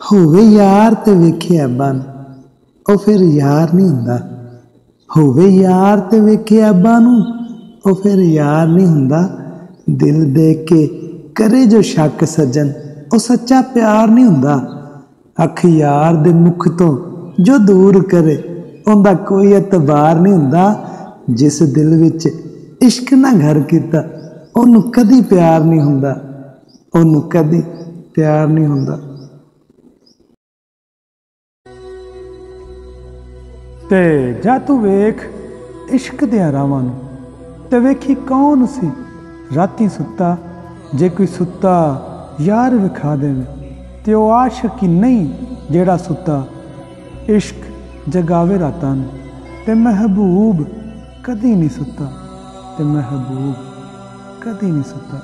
ਹੋਵੇ ਯਾਰ ਤੇ ਵੇਖੇ ਅੱਬਾ ਨੂੰ, ਉਹ ਫਿਰ ਯਾਰ ਨਹੀਂ ਹੁੰਦਾ। ਹੋਵੇ ਯਾਰ ਤੇ ਵੇਖੇ ਅੱਬਾ ਨੂੰ, ਉਹ ਫਿਰ ਯਾਰ ਨਹੀਂ ਹੁੰਦਾ। ਦਿਲ ਦੇਖ ਕੇ ਕਰੇ ਜੋ ਸ਼ੱਕ ਸੱਜਣ, ਉਹ ਸੱਚਾ ਪਿਆਰ ਨਹੀਂ ਹੁੰਦਾ। ਅੱਖ ਯਾਰ ਦੇ ਮੁਖ ਤੋਂ ਜੋ ਦੂਰ ਕਰੇ, ਉਹਦਾ ਕੋਈ ਇਤਬਾਰ ਨਹੀਂ ਹੁੰਦਾ। ਜਿਸ ਦਿਲ ਵਿੱਚ ਇਸ਼ਕ ਨਾ ਘਰ ਕੀਤਾ, ਉਹਨੂੰ ਕਦੀ ਪਿਆਰ ਨਹੀਂ ਹੁੰਦਾ। ਉਹਨੂੰ ਕਦੀ ਪਿਆਰ ਨਹੀਂ ਹੁੰਦਾ। ਤੇ ਜਾ ਤੂੰ ਵੇਖ ਇਸ਼ਕ ਦੀਆਂ ਰਾਵਾਂ ਨੂੰ, ਤੇ ਵੇਖੀ ਕੌਣ ਸੀ ਰਾਤੀ ਸੁੱਤਾ। ਜੇ ਕੋਈ ਸੁੱਤਾ ਯਾਰ ਵਿਖਾ ਦੇਵੇ, ਤੇ ਉਹ ਆਸ਼ਕ ਹੀ ਨਹੀਂ ਜਿਹੜਾ ਸੁੱਤਾ। ਇਸ਼ਕ ਜਗਾਵੇ ਰਾਤਾਂ ਨੂੰ, ਤੇ ਮਹਿਬੂਬ ਕਦੀ ਨਹੀਂ ਸੁੱਤਾ। ਤੇ ਮਹਿਬੂਬ ਕਦੀ ਨਹੀਂ ਸੁੱਤਾ।